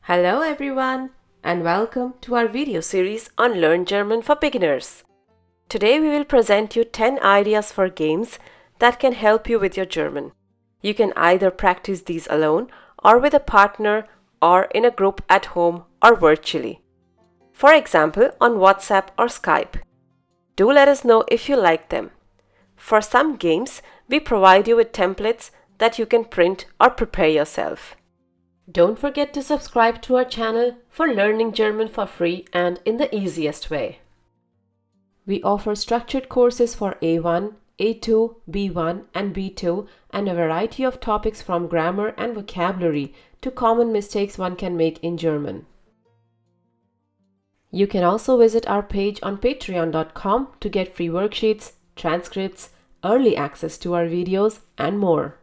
Hello everyone and welcome to our video series on Learn German for Beginners. Today we will present you 10 ideas for games that can help you with your German. You can either practice these alone or with a partner or in a group at home or virtually. For example, on WhatsApp or Skype. Do let us know if you like them. For some games, we provide you with templates that you can print or prepare yourself. Don't forget to subscribe to our channel for learning German for free and in the easiest way. We offer structured courses for A1, A2, B1 and B2 and a variety of topics from grammar and vocabulary to common mistakes one can make in German. You can also visit our page on patreon.com to get free worksheets, transcripts, early access to our videos and more.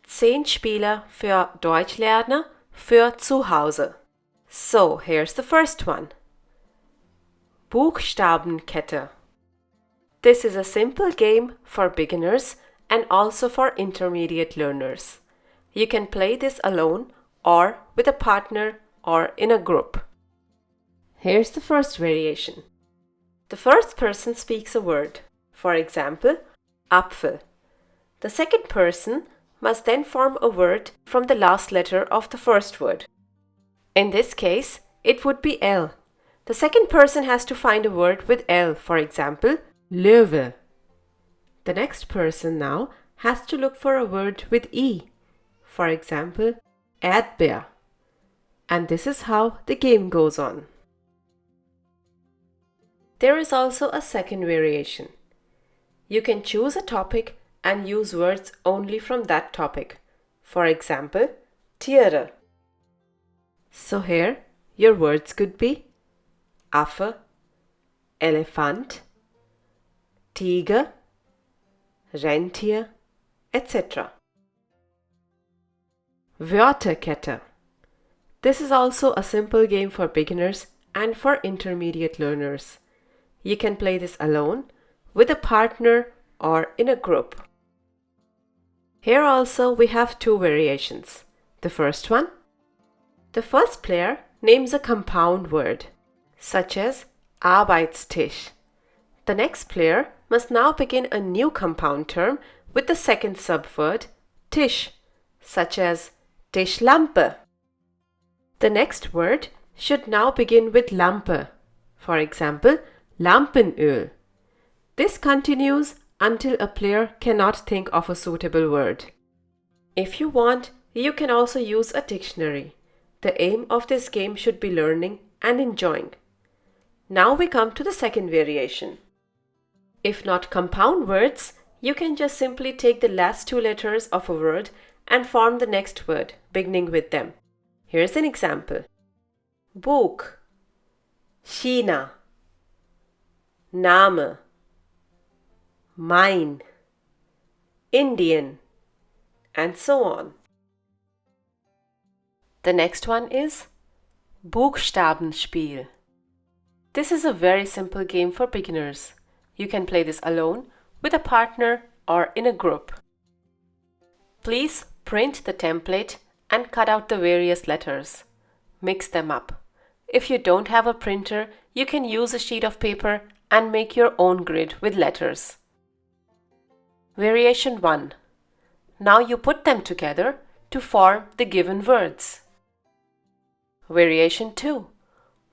10 Spiele für Deutschlerner, für Zuhause. So, here's the first one. Buchstabenkette. This is a simple game for beginners and also for intermediate learners. You can play this alone or with a partner or in a group. Here's the first variation. The first person speaks a word, for example, Apfel. The second person must then form a word from the last letter of the first word. In this case, it would be L. The second person has to find a word with L, for example, Löwe. The next person now has to look for a word with E, for example, Erdbeer. And this is how the game goes on. There is also a second variation. You can choose a topic and use words only from that topic. For example, Tiere. So here, your words could be Affe, Elefant, Tiger, Rentier, etc. Wörterkette. This is also a simple game for beginners and for intermediate learners. You can play this alone, with a partner, or in a group. Here also we have two variations. The first one. The first player names a compound word, such as Arbeitstisch. The next player must now begin a new compound term with the second subword, Tisch, such as Tischlampe. The next word should now begin with Lampe, for example, Lampenöl. This continues until a player cannot think of a suitable word. If you want, you can also use a dictionary. The aim of this game should be learning and enjoying. Now we come to the second variation. If not compound words, you can just simply take the last two letters of a word and form the next word, beginning with them. Here's an example. Buch, China, Name, Mein, Indian, and so on. The next one is Buchstabenspiel. This is a very simple game for beginners. You can play this alone, with a partner, or in a group. Please print the template and cut out the various letters. Mix them up. If you don't have a printer, you can use a sheet of paper and make your own grid with letters. Variation 1. Now you put them together to form the given words. Variation 2.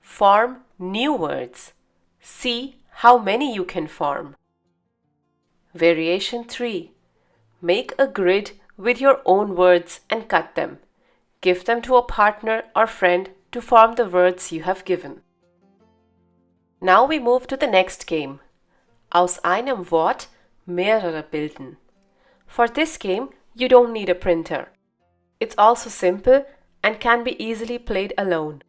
Form new words. See how many you can form. Variation 3. Make a grid with your own words and cut them. Give them to a partner or friend to form the words you have given. Now we move to the next game. Aus einem Wort mehrere bilden. For this game, you don't need a printer. It's also simple and can be easily played alone.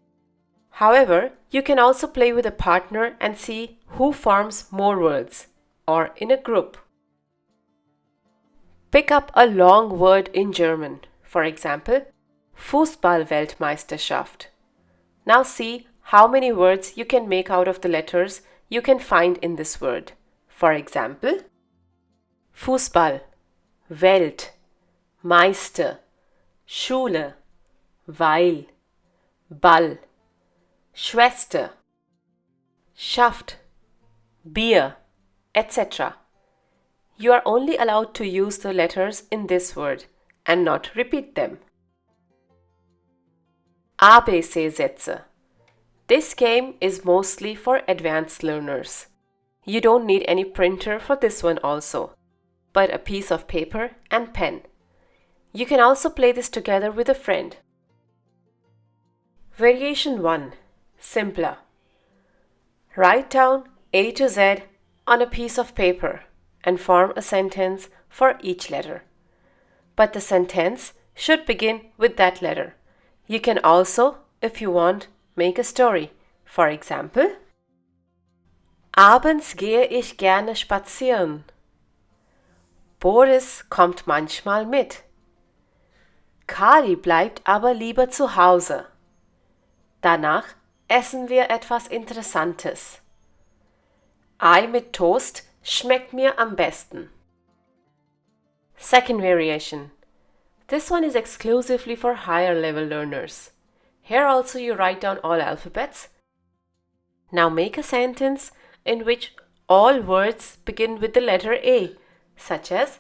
However, you can also play with a partner and see who forms more words, or in a group. Pick up a long word in German, for example, Fußball-Weltmeisterschaft. Now see how many words you can make out of the letters you can find in this word. For example, Fußball, Welt, Meister, Schule, weil, Ball, Schwester, Schaft, Bier, etc. You are only allowed to use the letters in this word and not repeat them. ABC-Sätze. This game is mostly for advanced learners. You don't need any printer for this one also, but a piece of paper and pen. You can also play this together with a friend. Variation 1. Simpler. Write down A to Z on a piece of paper and form a sentence for each letter. But the sentence should begin with that letter. You can also, if you want, make a story. For example, Abends gehe ich gerne spazieren. Boris kommt manchmal mit. Kari bleibt aber lieber zu Hause. Danach essen wir etwas Interessantes. Ei mit Toast schmeckt mir am besten. Second variation. This one is exclusively for higher level learners. Here also you write down all alphabets. Now make a sentence in which all words begin with the letter A, such as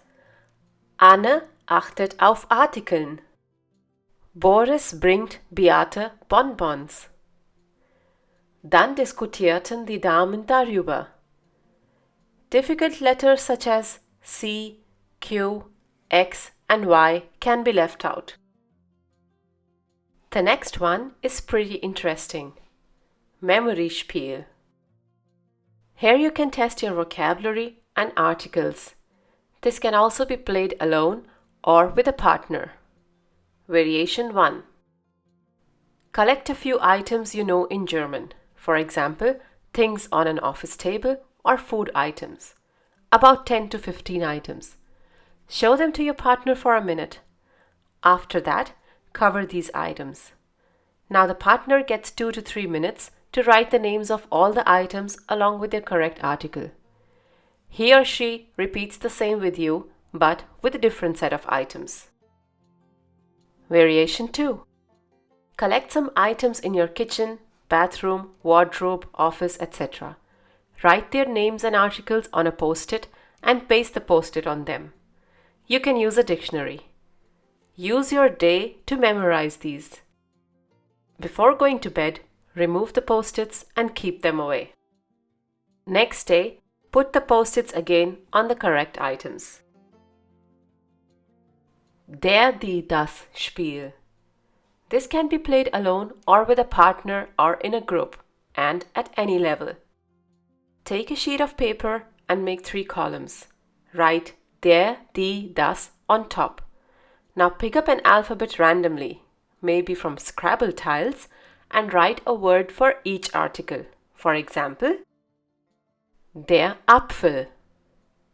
Anne achtet auf Artikeln. Boris bringt Beate Bonbons. Dann diskutierten die Damen darüber. Difficult letters such as C, Q, X and Y can be left out. The next one is pretty interesting. Memory Spiel. Here you can test your vocabulary and articles. This can also be played alone or with a partner. Variation 1. Collect a few items you know in German. For example, things on an office table or food items. About 10 to 15 items. Show them to your partner for a minute. After that, cover these items. Now the partner gets 2 to 3 minutes to write the names of all the items along with their correct article. He or she repeats the same with you, but with a different set of items. Variation 2. Collect some items in your kitchen, bathroom, wardrobe, office, etc. Write their names and articles on a post-it and paste the post-it on them. You can use a dictionary. Use your day to memorize these. Before going to bed, remove the post-its and keep them away. Next day, put the post-its again on the correct items. Das Spiel. This can be played alone or with a partner or in a group and at any level. Take a sheet of paper and make 3 columns. Write das on top. Now pick up an alphabet randomly, maybe from Scrabble tiles, and write a word for each article. For example, der Apfel,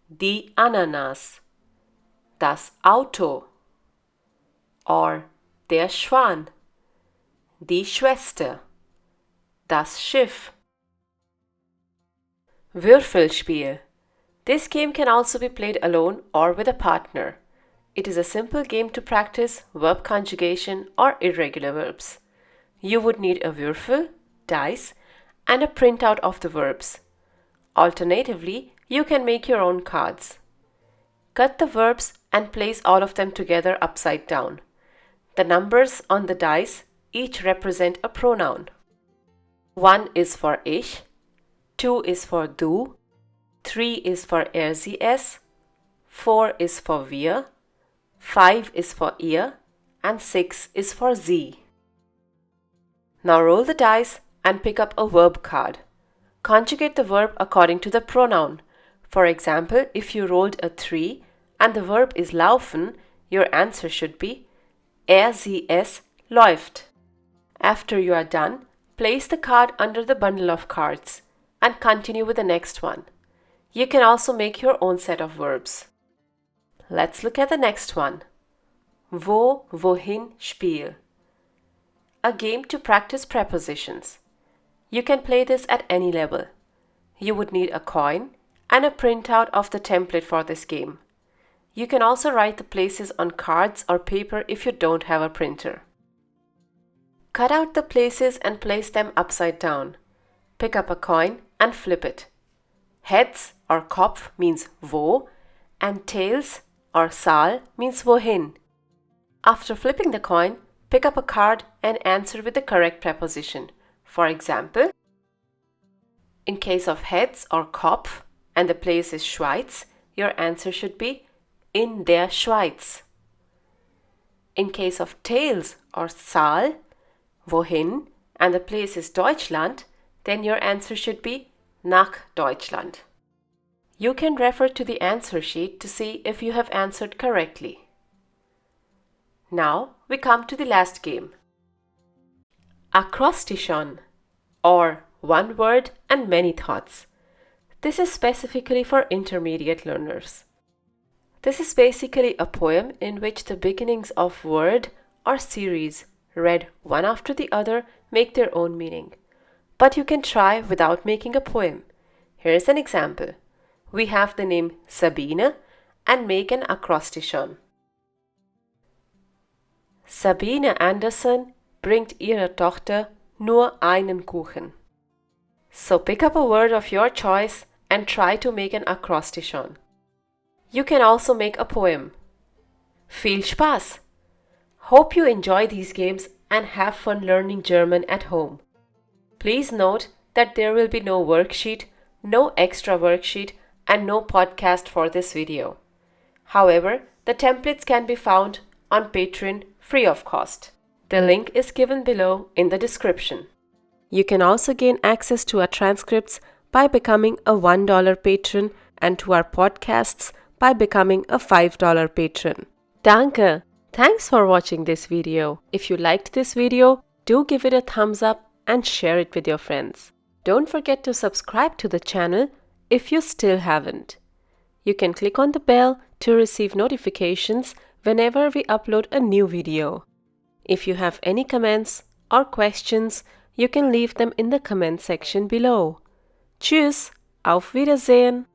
die Ananas, das Auto, or der Schwan, die Schwester, das Schiff. Würfelspiel. This game can also be played alone or with a partner. It is a simple game to practice verb conjugation or irregular verbs. You would need a Würfel, dice, and a printout of the verbs. Alternatively, you can make your own cards. Cut the verbs and place all of them together upside down. The numbers on the dice each represent a pronoun. 1 is for ich, 2 is for du, 3 is for sie es, 4 is for wir, 5 is for ihr, and 6 is for sie. Now roll the dice and pick up a verb card. Conjugate the verb according to the pronoun. For example, if you rolled a 3 and the verb is laufen, your answer should be sie es läuft. After you are done, place the card under the bundle of cards and continue with the next one. You can also make your own set of verbs. Let's look at the next one. Wohin Spiel. A game to practice prepositions. You can play this at any level. You would need a coin and a printout of the template for this game. You can also write the places on cards or paper if you don't have a printer. Cut out the places and place them upside down. Pick up a coin and flip it. Heads or Kopf means wo, and tails or Zahl means wohin. After flipping the coin, pick up a card and answer with the correct preposition. For example, in case of heads or Kopf and the place is Schweiz, your answer should be in der Schweiz. In case of tails or Zahl, wohin, and the place is Deutschland, then your answer should be nach Deutschland. You can refer to the answer sheet to see if you have answered correctly. Now we come to the last game. Acrosstition, or one word and many thoughts. This is specifically for intermediate learners. This is basically a poem in which the beginnings of word or series, read one after the other, make their own meaning. But you can try without making a poem. Here is an example. We have the name Sabine and make an Acrosstition. Sabine Anderson bringt ihrer Tochter nur einen Kuchen. So pick up a word of your choice and try to make an Acrosstition. You can also make a poem. Viel Spaß! Hope you enjoy these games and have fun learning German at home. Please note that there will be no worksheet, no extra worksheet, and no podcast for this video. However, the templates can be found on Patreon free of cost. The link is given below in the description. You can also gain access to our transcripts by becoming a $1 patron and to our podcasts by becoming a $5 patron. Danke! Thanks for watching this video. If you liked this video, do give it a thumbs up and share it with your friends. Don't forget to subscribe to the channel if you still haven't. You can click on the bell to receive notifications whenever we upload a new video. If you have any comments or questions, you can leave them in the comment section below. Tschüss, auf Wiedersehen!